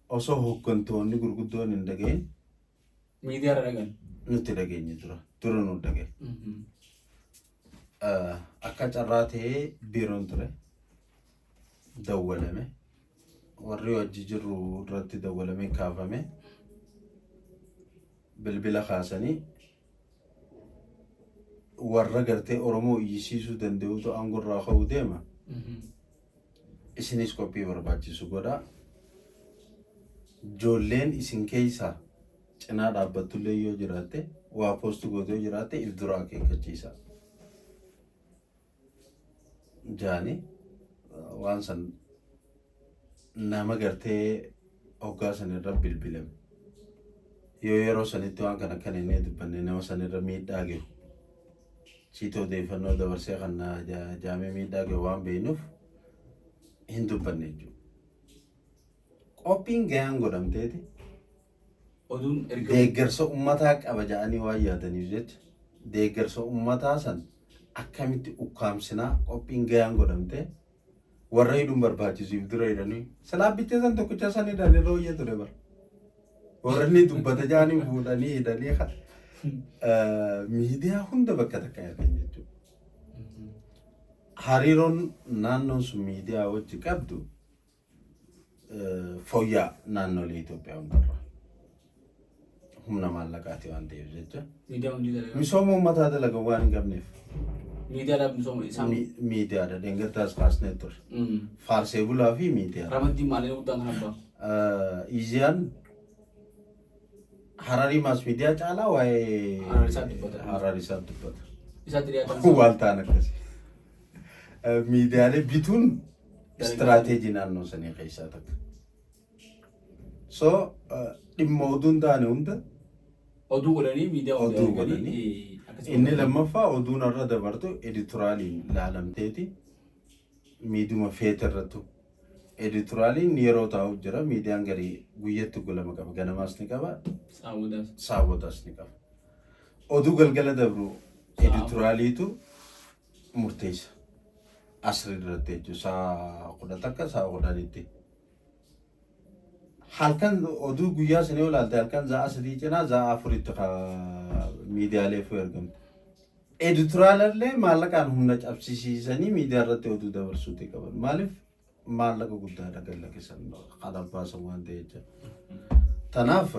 osoo hooggantoonni gurguddoon hin dhaga'in. Miidiyaa irra dhagahan. Nuti dhageenye dura nu dhaga'e. Akka carraa ta'ee biiroon ture dawwalame warri wajji jirru irratti dawwalame kaafame bilbila kaasanii warra gartee Oromoo iyyisiisuu danda'utu aangorraa ka'uu deema. Isinis qophii barbaachisu godha. Ijoolleen isin keessaa cinaa dhaabbattullee yoo jiraatte waa poostu gootee yoo jiraatte if dura akeekkachiisa. Jaani waan san nama gartee hoggaa sanirra bilbilame. Yoo yeroo sanitti waan kana kan inni dubbanne nama sanirra miidhaa gahu. Ciitoo odeeffannoo dabarsee kan jaamee miidhaa gahu waan beeknuuf hin dubbanne jechuudha. Qophiin gahaan godhamteeti. Oduun erga deeggarsa uummataa qaba jedhanii waan yaadaniif jecha deeggarsa uummataa san akkamitti ukkaamsinaa qophiin gahaan godhamtee warra hidhuun barbaachisuuf dura hidhanii salaabbicha san tokkicha san hidhan irra hojii ture bara. Warra inni dubbata jedhanii fuudhanii hidhanii miidiyaa hunda bakka takka argan jechuudha. Hariiroon naannoon sun miidiyaa wajji qabdu fooyya'aa naannolee Itoophiyaa hundarra. Humna maallaqaati waan ta'eef jecha. miidiyaa hundi dalagaa. Misooma uummataa dalagaa waan hin qabneef. Miidiyaadhaaf misooma isaan. Miidiyaadha deeggartaas kaasnee ture. Faarsee bulaa fi miidiyaa. Ramaddiin maalee guddaan kan abbaa. Iziyaan Hararii maas miidiyaa caalaa waa'ee Hararii isaa dubbata. Isaatti dhiyaatan. Waan ta'an akkasii. Miidiyaalee bituun istiraateejii naannoo sanii keessaa takka. So dhimma oduun taane hunda oduu godhanii miidiyaa oduu godhanii inni lammaffaa oduun irra dabartu edituraaliin laalamteeti miidiyuma feeta irrattu edituraaliin yeroo taa'u jira miidiyaan garii guyyatti gulama qaba ganamaas ni qaba saabotaas ni qaba oduu galgala dabru edituraaliitu murteessa asri irratti jechuun saa kudha takka saa kudhanitti. Halkan oduu guyyaa sanii olaalte halkan za'a sadii cinaa za'a afuritti miidiyaalee fi argamtu. Editoraalallee maallaqaan humna cabsisiisanii miidiyaa irratti oduu dabarsuuti qaban. Maaliif maallaqa guddaadha gallakisan qadabbaasan waan ta'e jecha. Tanaaf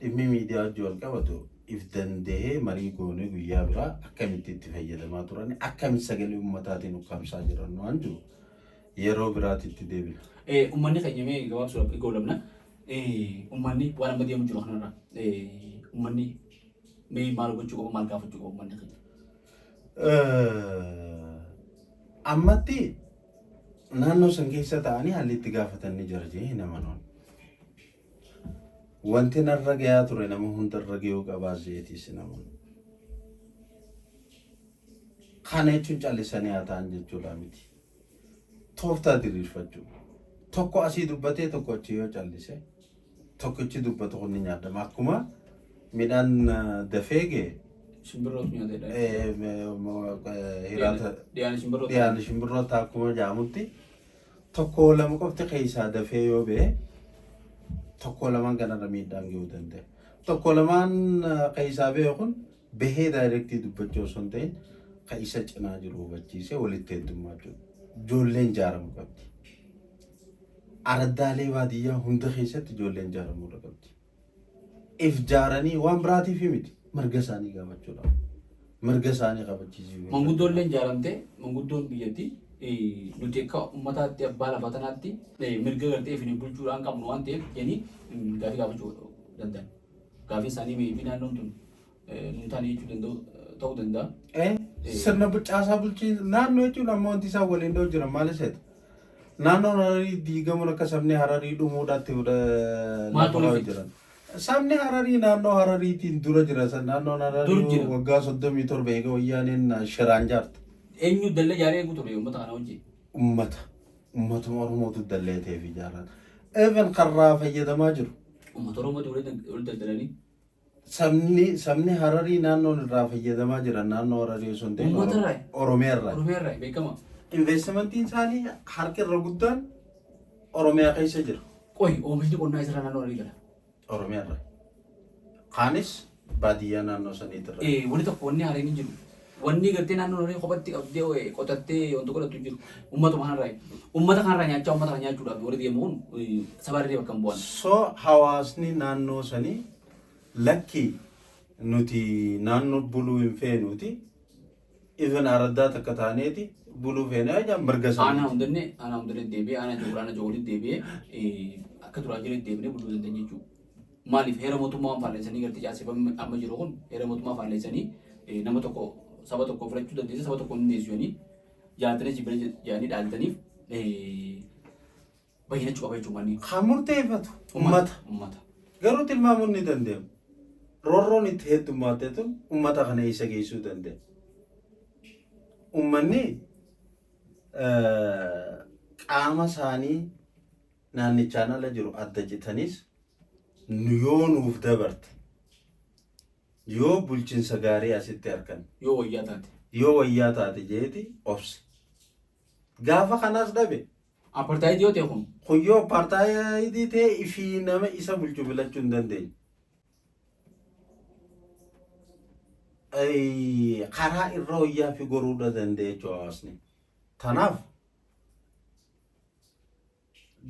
dhimmi miidiyaa wajji wal qabatu if danda'ee marii goonee guyyaa biraa akkamitti itti fayyadamaa turan akkamitti sagalee uummataatiin ukkaamsaa jiran waan jiru yeroo biraatti itti deebina. Uummanni keenya mee gabaabsuudhaaf goolabna. Uummanni waan amma deemu jiru kanarra uummanni mee maal gochuu qaba maal gaafachuu qaba uummanni keenya. Ammatti naannoo san keessa ta'anii haalli itti gaafatan ni jira jee hin amanoon. Wanti narra gayaa ture nama hundarra gahuu qabaa jeetiis namoonni. Kana jechuun callisanii haa ta'an jechuudha miti. Tooftaa diriirfachuu. Tokko asii dubbatee tokko achi yoo callise tokkichi dubbatu kun ni nyaadama. Akkuma midhaan dafee ga'e. Shimbirroota nyaatedha. Hiraata dhiyaan shimbirroota akkuma jaamutti tokko lama qofti keessaa dafee yoo ba'e tokko lamaan kanarra miidhaan gahuu danda'a. Tokko lamaan keessaa ba'e kun bahee daayirektii dubbachuu osoo hin ta'in kan isa cinaa jiru hubachiisee walitti heddummaa jiru. Ijoolleen ijaaramuu qabdi. Araddaalee baadiyyaa hunda keessatti ijoolleen ijaaramuu qabdi. If jaaranii waan biraatiif miti marga isaanii gaafachuudha. Marga isaanii qabachiisuu. Manguddoolleen ijaaramtee manguddoon biyyatti nuti akka uummataatti abbaa lafa tanaatti mirga gartee fi bulchuudhaan qabnu waan ta'eef jenii gaafii gaafachuu danda'an. Gaafii isaanii meebii naannoon tun nutaan jechuu danda'u ta'uu danda'a. Sirna caasaa bulchiinsa naannoo jechuun amma wanti isaan waliin dha'u jiran maal isheeti? Naannoon Hararii diigamuun akka sabni Hararii dhumuudhaatti lafa jiran. Sabni Hararii naannoo Harariitiin dura jira. Naannoon Hararii waggaa 37 eega wayyaaniin shiraan jaarta. Eenyu dallee ijaaree eegu ture uummata kana wajjin? Uummatuma Oromootu dallee ta'eef ijaaran. Even karraa fayyadamaa jiru. Uummata Oromooti wal daldalanii. Sabni Hararii naannoon irraa fayyadamaa jiran naannoo Hararii osoo hin ta'in Oromiyaa irraa. Oromiyaa irraa beekama. Investimentiin isaanii harka irra guddaan Oromiyaa keessa jira. Qoy oomishni qonnaa isarraa naannoo Hararii gala. Oromiyaa irraa. Kaanis baadiyyaa naannoo saniitti irra. Wanni tokko wanni haaraan hin jiru. Wanni gartee naannoo Hararii kophatti qabdee qotattee wanti godhatu jiru. Uummatuma kanarraa. Uummata kanarraa nyaachaa uummata kana nyaachuudhaaf warri deemu kun sabaarree bakka hin bu'an. So hawaasni naannoo sanii lakki nuti naannoo buluu hin feenuti. Even araddaa takka taaneeti buluu feenaa jaan marga isaanii. Aanaa hundannee deebi'ee aanaa joolitti deebi'ee akka turaa jiretti deebinee buluu dandeenya jechuudha. Maaliif heera mootummaa faalleessanii gartee caasifamee amma jiru kun heera mootummaa faalleessanii nama tokko saba tokko filachuu dandeessa saba tokko hin deessisanii jaalatanii jibbanii jedhanii dhaaltaniif bayyinachuu qaba jechuudha manni. Kan murteeffatu uummata. Garuu tilmaamuun ni danda'amu. Roorroon itti heddummaatteetu uummata kana isa geessuu danda'a. Uummanni qaama isaanii naannichaan ala jiru adda citanis nu yoo nuuf dabarte yoo bulchiinsa gaarii asitti argan yoo wayyaa taate jeeti obsi. Gaafa kanaas dhabe. Apartaayidii yoo ta'e kun. Kun yoo apartaayidii ta'e ifii nama isa bulchu filachuu hin dandeenye. Karaa irra wayyaa fi goruudha danda'e jechuudha hawaasni. Tanaaf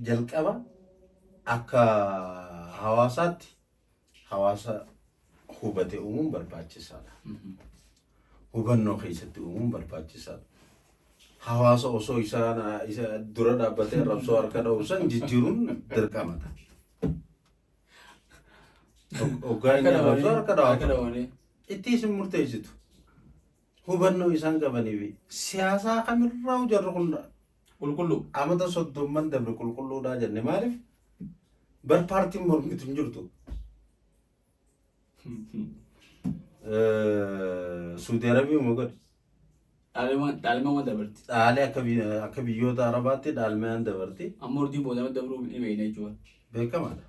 jalqaba akka hawaasaatti hawaasa hubate uumuun barbaachisaadha. Hubannoo keessatti uumuun barbaachisaadha. Hawaasa osoo isa dura dhaabbatee rabsoo harka dha'u san jijjiiruun dirqamadha. Hoggaa inni rabsoo harka dha'u itti isin murteessitu. Hubannoo isaan qabanii fi siyaasaa kamirraa jarri kun qulqulluu amata 30 dabre qulqulluudhaa jenne maaliif bar paartiin mormitu hin jirtu. Suudi Arabiyaa godhe. Dhaalmaan dabarti. Dhaalee akka biyyoota Arabaatti dhaalmaan dabarti. Amma hordii boodama dabruu ni beekna jechuudha. Beekamaadha.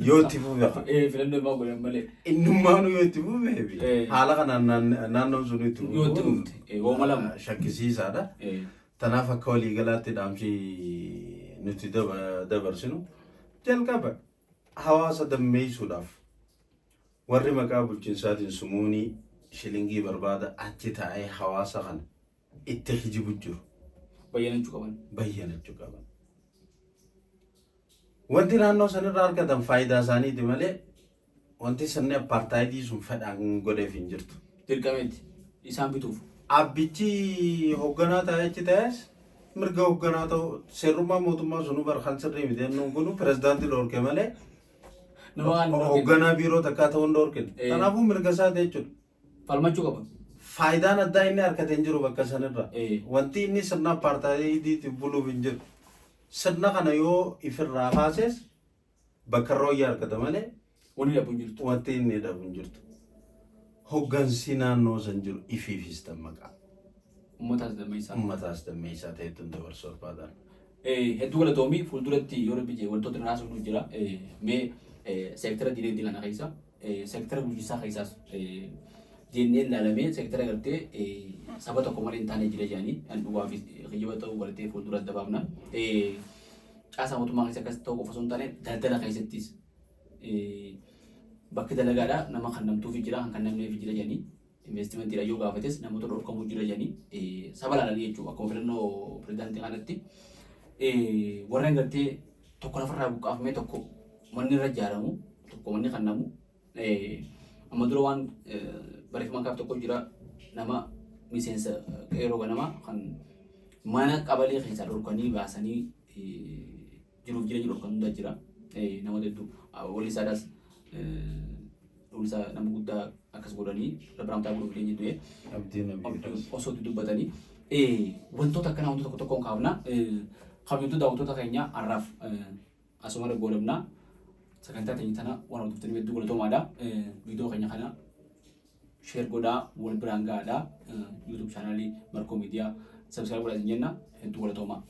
Yoo itti fufe. Filannoo irraa godhan malee. Innummaanu yoo itti fufe haala kanaan naannoon sun itti fufe. Yoo itti fufte wooma lama. Shakkisiisaadha. Tanaaf akka waliigalaatti dhaamsi nuti dabarsinu jalqaba hawaasa dammeessuudhaaf warri maqaa bulchiinsaatiin sumuunii shilingii barbaada achi taa'ee hawaasa kana itti hijibu jiru. bayyanachuu qaban. Bayyanachuu qaban. Wanti naannoo sanirraa argatan faayidaa isaaniiti malee wanti sirni apartaayidii sun fedhaan godheef hin jirtu. Dirqameeti isaan bituuf. Abbichi hoogganaa ta'echi ta'es mirga hoogganaa ta'u seerummaa mootummaa sunu barhaan sirrii miti jennuun kunu pirezidaantii dhorke malee hoogganaa biiroo takkaa ta'uu hin dhorkine. Kanaafuu mirga isaa ta'e jechuudha. Falmachuu qaba. Faayidaan addaa inni argatee hin jiru bakka sanirra. Wanti inni sirna apartaayidiitiif buluuf hin jiru. Sirna kana yoo ifirraa baases bakka rooyyaa argata malee wanti dhabu hin jirtu. Wanti inni dhabu hin jirtu. Hoggansi naannoo san jiru ifiifis dammaqaa. Uummataas dammeessaa ta'etu dabarsuu barbaadan. Hedduu galatoomii fuulduratti yoo rabbi jee wantoota naasuu nu jira. Mee seektara dinagdee kana keessa seektara bulchiinsaa keessaas jennee ilaalamee seektara gartee saba tokko malee hin taane jira jedhanii kan dhugaa fi hiyyeeyyii ta'uu gartee fuulduratti dabaafna. Caasaa mootummaa keessa akkas ta'uu qofa osoo hin taane daldala keessattis bakki dalagaadha nama kan namtuuf jira kan namneef jira jedhanii investimentii yoo gaafates namoota dhorkamuu jira jedhanii saba laalanii jechuudha akkuma filannoo pirezidaantii kanatti warreen gartee tokko lafarraa buqqaafamee tokko manni irra ijaaramu tokko manni kan namu amma dura waan barreeffama kaaf tokko jira nama miseensa qeeroo ganama kan mana qabalee keessaa dhorkanii baasanii jiruuf jireenya dhorkan hunda jira namoota hedduu walii isaadhaas dhuunsa nama guddaa akkas godhanii rabbiramtaa godhuuf illee jedhee osoo dubbatanii wantoota akkana wantoota tokko tokkoon kaafna kabajamtoota daawwattoota keenya har'aaf asuma goolabna sagantaa keenya tana waan hordoftan hedduu galatoomaadha viidiyoo keenya kana share godhaa wal biraan gahaadha YouTube chaanalii Markoo Miidiyaa subscribe godhaa jenna hedduu galatoomaa.